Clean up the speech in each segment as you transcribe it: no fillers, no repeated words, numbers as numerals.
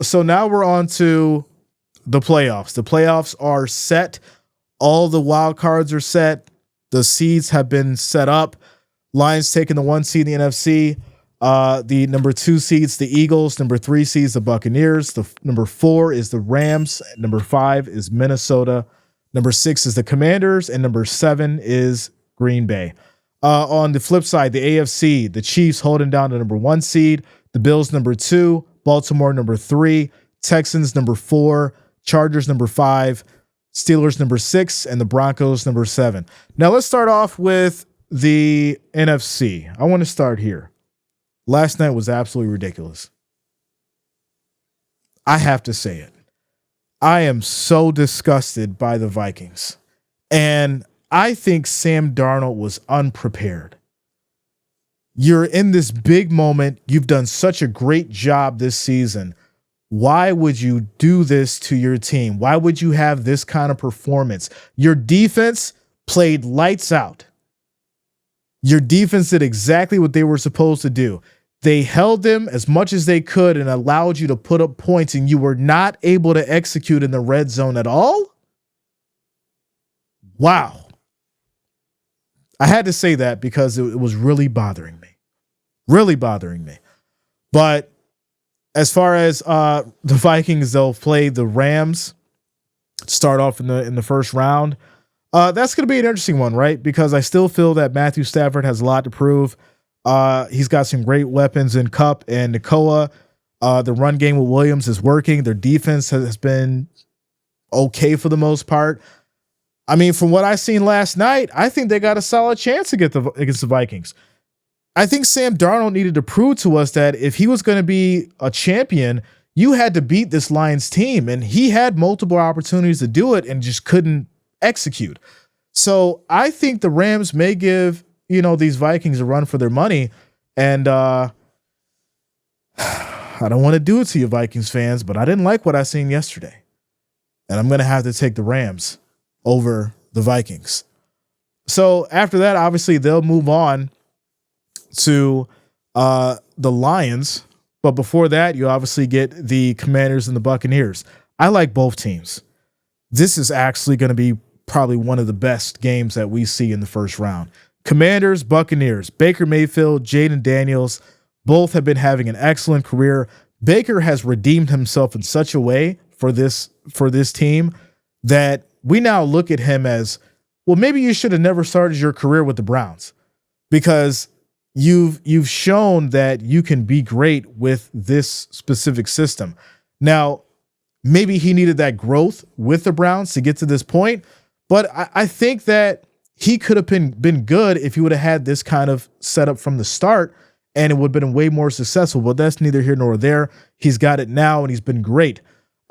So now we're on to the playoffs. The playoffs are set. All the wild cards are set. The seeds have been set up. Lions taking the 1 seed in the NFC. The number 2 seeds, the Eagles. Number 3 seeds, the Buccaneers. The number 4 is the Rams. Number 5 is Minnesota. Number 6 is the Commanders. And number 7 is Green Bay. On the flip side, the AFC, the Chiefs holding down the number 1 seed. The Bills, number 2. Baltimore, number 3. Texans, number 4. Chargers, number 5. Steelers, number 6. And the Broncos, number 7. Now, let's start off with the NFC. I want to start here. Last night was absolutely ridiculous. I have to say it. I am so disgusted by the Vikings. And I think Sam Darnold was unprepared. You're in this big moment. You've done such a great job this season. Why would you do this to your team? Why would you have this kind of performance? Your defense played lights out. Your defense did exactly what they were supposed to do. They held them as much as they could and allowed you to put up points, and you were not able to execute in the red zone at all? Wow. I had to say that because it was really bothering me. Really bothering me. But as far as the Vikings, they'll play the Rams, start off in the first round. That's going to be an interesting one, right? Because I still feel that Matthew Stafford has a lot to prove. He's got some great weapons in Kupp and Nakoa. The run game with Williams is working. Their defense has been okay for the most part. I mean, from what I seen last night, I think they got a solid chance against the Vikings. I think Sam Darnold needed to prove to us that if he was going to be a champion, you had to beat this Lions team. And he had multiple opportunities to do it and just couldn't execute. So I think the Rams may give, these Vikings a run for their money. And I don't want to do it to you, Vikings fans, but I didn't like what I seen yesterday. And I'm going to have to take the Rams over the Vikings. So after that, obviously, they'll move on to the Lions. But before that, you obviously get the Commanders and the Buccaneers. I like both teams. This is actually going to be probably one of the best games that we see in the first round. Commanders, Buccaneers, Baker Mayfield, Jayden Daniels, both have been having an excellent career. Baker has redeemed himself in such a way for this team that we now look at him as, well, maybe you should have never started your career with the Browns, because you've shown that you can be great with this specific system. Now, maybe he needed that growth with the Browns to get to this point, but I think that he could have been good if he would have had this kind of setup from the start, and it would have been way more successful. But that's neither here nor there. He's got it now, and he's been great.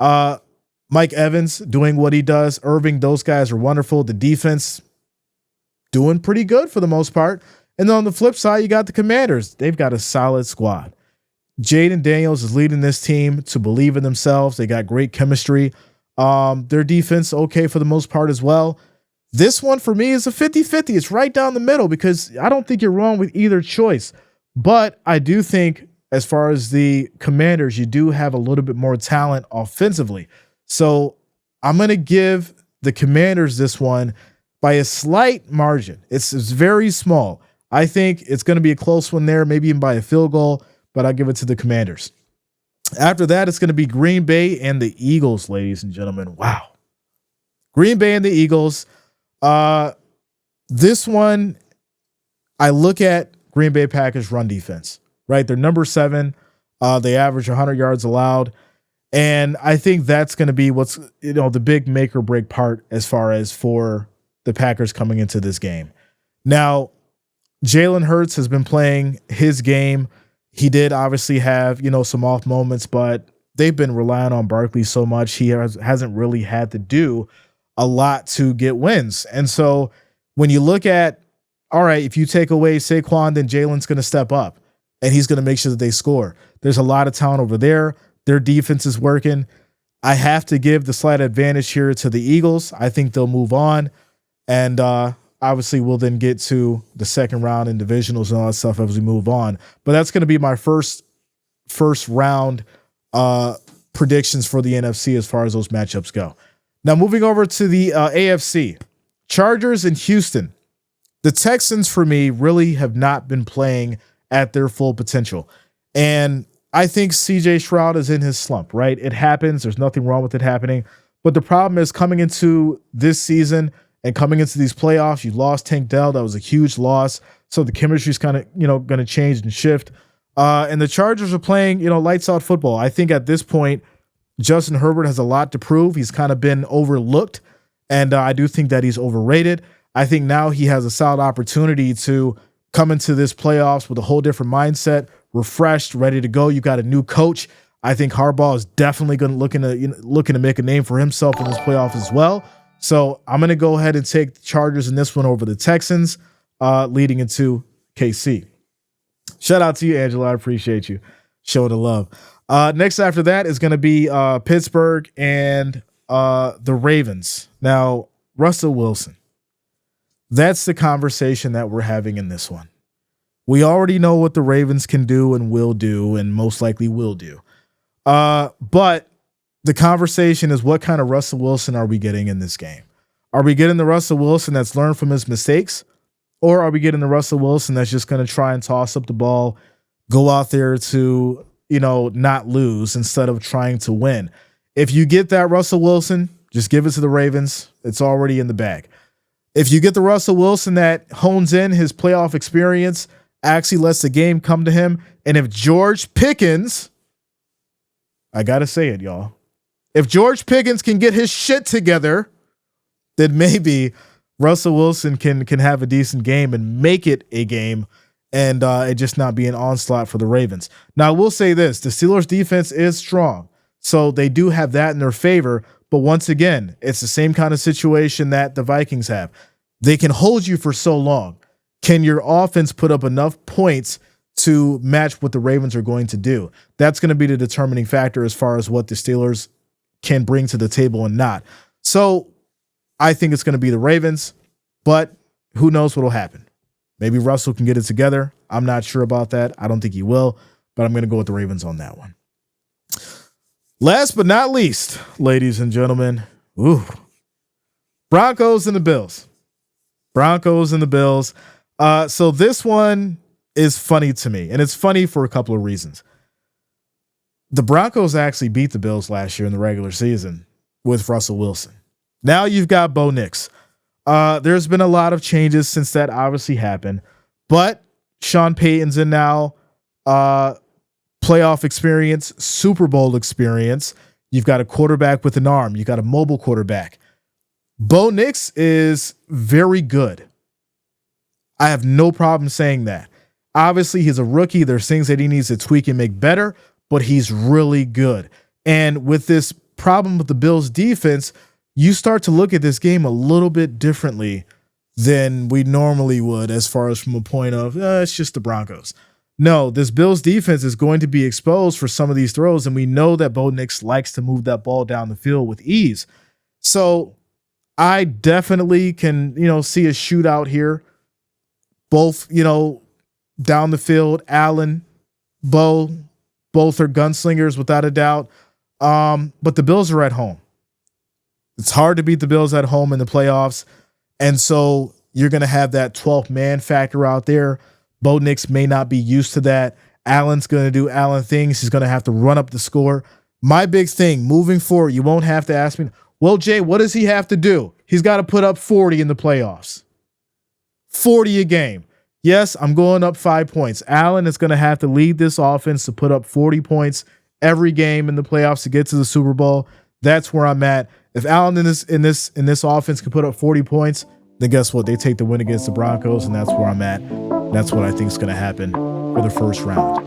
Mike Evans doing what he does. Irving, those guys are wonderful. The defense doing pretty good for the most part. And then on the flip side, you got the Commanders. They've got a solid squad. Jayden Daniels is leading this team to believe in themselves. They got great chemistry. Their defense, okay for the most part as well. This one for me is a 50-50. It's right down the middle because I don't think you're wrong with either choice. But I do think as far as the Commanders, you do have a little bit more talent offensively. So I'm going to give the Commanders this one by a slight margin. It's very small. I think it's going to be a close one there, maybe even by a field goal, but I'll give it to the Commanders. After that, it's going to be Green Bay and the Eagles, ladies and gentlemen. Wow. Green Bay and the Eagles. This one, I look at Green Bay Packers run defense, right? They're number 7. They average 100 yards allowed. And I think that's going to be what's, the big make or break part as far as for the Packers coming into this game. Now, Jalen Hurts has been playing his game. He did obviously have, some off moments, but they've been relying on Barkley so much. He hasn't really had to do a lot to get wins. And so when you look at, all right, if you take away Saquon, then Jalen's going to step up and he's going to make sure that they score. There's a lot of talent over there. Their defense is working. I have to give the slight advantage here to the Eagles. I think they'll move on. And obviously we'll then get to the second round and divisionals and all that stuff as we move on. But that's going to be my first round predictions for the NFC as far as those matchups go. Now, moving over to the AFC, Chargers and Houston. The Texans, for me, really have not been playing at their full potential. And I think CJ Stroud is in his slump, right? It happens. There's nothing wrong with it happening. But the problem is coming into this season and coming into these playoffs, you lost Tank Dell. That was a huge loss. So the chemistry is kind of, going to change and shift. And the Chargers are playing, lights out football. I think at this point, Justin Herbert has a lot to prove. He's kind of been overlooked. And I do think that he's overrated. I think now he has a solid opportunity to come into this playoffs with a whole different mindset, refreshed, ready to go. You got a new coach. I think Harbaugh is definitely looking to make a name for himself in this playoff as well. So I'm going to go ahead and take the Chargers in this one over the Texans, leading into KC. Shout out to you, Angela. I appreciate you showing the love. Next after that is going to be Pittsburgh and the Ravens. Now, Russell Wilson. That's the conversation that we're having in this one. We already know what the Ravens can do and will do and most likely will do. But the conversation is, what kind of Russell Wilson are we getting in this game? Are we getting the Russell Wilson that's learned from his mistakes? Or are we getting the Russell Wilson that's just going to try and toss up the ball, go out there to, not lose instead of trying to win? If you get that Russell Wilson, just give it to the Ravens. It's already in the bag. If you get the Russell Wilson that hones in his playoff experience, actually lets the game come to him, and if George Pickens, I got to say it, y'all, if George Pickens can get his shit together, then maybe Russell Wilson can have a decent game and make it a game and it just not be an onslaught for the Ravens. Now, I will say this. The Steelers' defense is strong, so they do have that in their favor. But once again, it's the same kind of situation that the Vikings have. They can hold you for so long. Can your offense put up enough points to match what the Ravens are going to do? That's going to be the determining factor as far as what the Steelers can bring to the table and not. So I think it's going to be the Ravens, but who knows what will happen. Maybe Russell can get it together. I'm not sure about that. I don't think he will, but I'm going to go with the Ravens on that one. Last but not least, ladies and gentlemen, Broncos and the Bills. Broncos and the Bills. So this one is funny to me, and it's funny for a couple of reasons. The Broncos actually beat the Bills last year in the regular season with Russell Wilson. Now you've got Bo Nix. There's been a lot of changes since that obviously happened, but Sean Payton's in now. Playoff experience, Super Bowl experience. You've got a quarterback with an arm. You've got a mobile quarterback. Bo Nix is very good. I have no problem saying that. Obviously, he's a rookie. There's things that he needs to tweak and make better, but he's really good. And with this problem with the Bills defense, you start to look at this game a little bit differently than we normally would, as far as from a point of, it's just the Broncos. No, this Bills defense is going to be exposed for some of these throws, and we know that Bo Nix likes to move that ball down the field with ease. So I definitely can, see a shootout here. Both, down the field, Allen, Bo, both are gunslingers without a doubt. But the Bills are at home. It's hard to beat the Bills at home in the playoffs. And so you're going to have that 12th man factor out there. Bo Nix may not be used to that. Allen's going to do Allen things. He's going to have to run up the score. My big thing moving forward, you won't have to ask me, well, Jay, what does he have to do? He's got to put up 40 in the playoffs. 40 a game. Yes, I'm going up 5 points. Allen is going to have to lead this offense to put up 40 points every game in the playoffs to get to the Super Bowl. That's where I'm at. If Allen in this offense can put up 40 points, then guess what? They take the win against the Broncos, and that's where I'm at. That's what I think is going to happen for the first round.